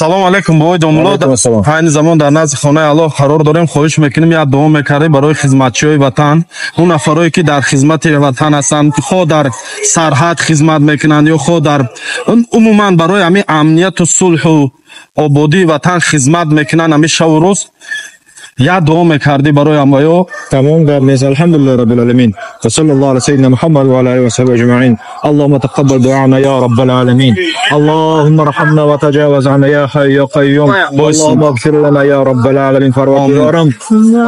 салом алейкум бовои ҷомло. ҳайни замон дар назди хонаи Аллоҳ қарор дорем. хоҳиш мекунем як дуо мекардем барои хизматчиёи ватан, он нафарое ки дар хизмати ватан ҳастанд, хо дар сарҳад хизмат мекунанд ё хо дар умуман барои ҳамин амнияту сулҳу ободии ватан хизмат мекунанд. ҳамин шаву рӯз як дуо мекардӣ барои ҳамаё. تمام قال الحمد لله رب العالمين وصلى الله على سيدنا محمد وعلى اله وصحبه اجمعين. اللهم تقبل دعانا يا رب العالمين. اللهم ارحمنا وتجاوز عنا يا حي يا قيوم. اللهم اغفر لنا يا رب العالمين. پروردگارم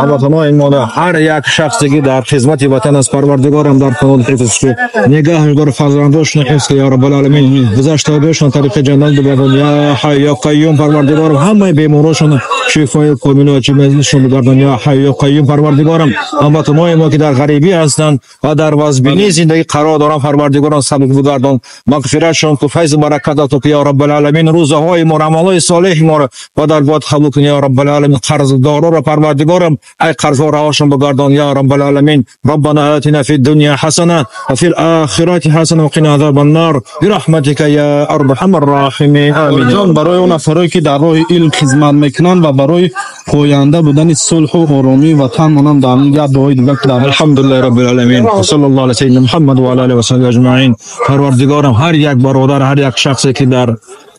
هموطنان ما هر یک شخصی که در خدمت وطن است پروردگارم در قانون حفظ شه، نگاهش دار فرزنداشون حفظ یا رب العالمین. گذشتگیشون طریق جنت بگردان یا حی یا قیوم. پروردگارم همه بیماراشون شفای کامل و عاجلشون بگردان یا حی یا قیوم. پروردگارم هموطنان ما که در غریبی هستند و در وضعیت زندگی قرار دارند پروردگارم سبب بگردان مغفرتشون کو فیض برکت عطا یا رب العالمین. روزهای ما عملهای صالح ما و در باد قبول کن یا رب العالمین. قرضدارا را پروردگارم ای قرضها رهاشون بگردان یا رب العالمین. ربنا آتنا فی الدنیا حسنه و فی الاخره حسنه و قنا عذاب النار برحمتک یا ارحم الراحمین. آمین. برای اون افرادی که در راه علم خدمت میکنند و برای پوینده بودن صلح و آرامی وطن مونم در یک دعای دیگر کردم. الحمدلله رب العالمین و صلی الله علی سیدنا محمد و علی آله و صحبه اجمعین. پروردگارم هر یک برادر، هر یک شخصی که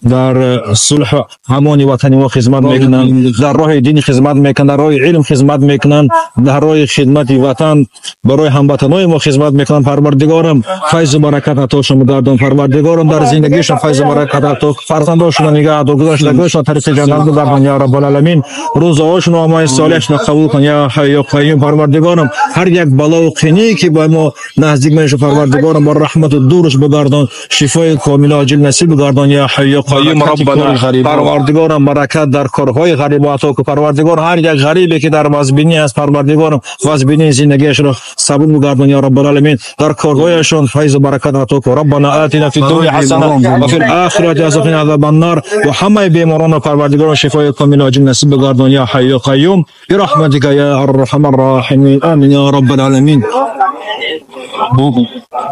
در صلح همانی وطنی ما خدمت میکنند، در راه دین خدمت میکنند، در راه علم خدمت میکنند، در راه خدمت وطن برای هموطنان ما خدمت میکنند. پروردگارم فیض و برکت عطاشون بگردان. پروردگارم در زندگیشون فیض و برکت عطا، فرزنداشون نگاه دار، گذشتگیشون طریق جنت بگردان یا رب العالمین. روزهاشون و اعمال صالحشون قبول کن یا حی یا قیوم. پروردگارم هر یک بلا و قینی که با ما نزدیک میشه پروردگارم با رحمت و دورش بگردان، شفای کامل عاجل نصیب بگردان یا حی یا قیوم. ربنا پروردگارم برکت در کارهای غریب عطا که پروردگار هر یک غریبی که در وضعبینی است پروردگارم وضعبینی زندگیش را سبب بگردان یا رب العالمین. در کارهایشون فیض و برکت عطا که ربنا آتنا فی الدنیا حسنه و فی الاخره حسنه و قنا عذاب النار. و همه بیماران پروردگار شفای کامل عاجل نصیب بگردان یا حی یا قیوم برحمتک یا ارحم الراحمین. آمین یا رب العالمین.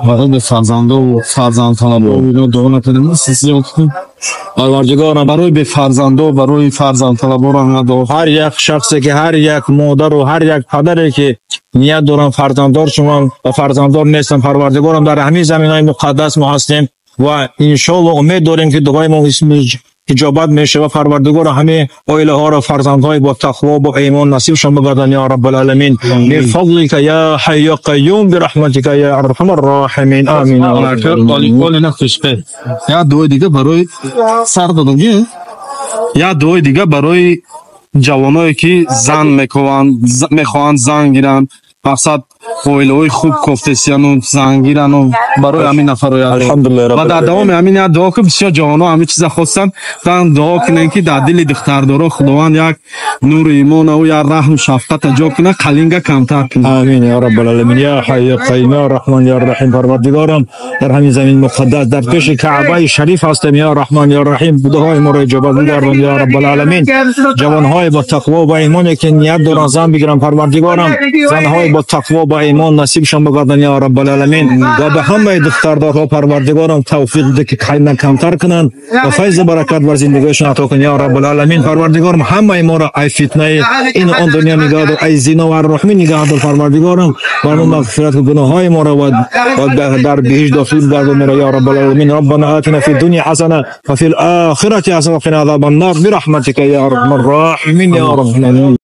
برای فرزند و فرزندان دعا نکردیم پروردگارم برای به فرزند و برای فرزند طلبان هر یک شخصی که هر یک مادر و هر یک پدری که نیت دارن فرزنددار شما و فرزنددار نیستن پروردگارم در همین زمینهای مقدس ما هستیم و ان شاء الله امید داریم که دعای ما اجابت میشه و پروردگار همه عائله ها را فرزندهای با تقوا و با ایمان نصیبشون بگردان یا رب العالمین. بفضلک یا حی یا قیوم برحمتک یا ارحم الراحمین. آمین. یا دعای دیگه برای سر دادم، یا دعای دیگه برای جوانایی که زن میخوان زن گیرن، مقصد اویلوی خوب کوفتسیان و زنگیرن و برای همین نفرای الحمدلله رب و در دوام همین دعا که بسیار جوانا همین چیزا خواستن تن دعا کنن که در دل دختردارا خداوند یک نور ایمان و یا رحم شفقت جا کنه، قلینگا کمتر کنه. آمین یا رب العالمین. یا حی یا قیوم یا رحمان یا رحیم. پروردگارم در همین زمین مقدس در پیش کعبه شریف هستیم یا رحمان یا رحیم. دعای ما را اجابت بگردان یا رب العالمین. جوانهای با تقوا و ایمانی که نیت دارن زن بگیرن پروردگارم زنهای با تقوا با ایمان نصیبشون بگردان یا رب العالمین. و به همه دختردارها پروردگارم توفیق بده که خیلی کمتر کنن و فیض برکت بر زندگیشون عطا کن یا رب العالمین. پروردگارم همه ما را ای فتنه این آن دنیا نگاه دار، ای زنا و الرحمن نگاه دار. پروردگارم برای مغفرت گناههای ما را و در بهشت داخل بگردان ما را یا رب العالمین. ربنا آتنا فی الدنیا حسنه و فی الاخره حسنه و قنا عذاب النار برحمتک یا ارحم الراحمین یا رب العالمین.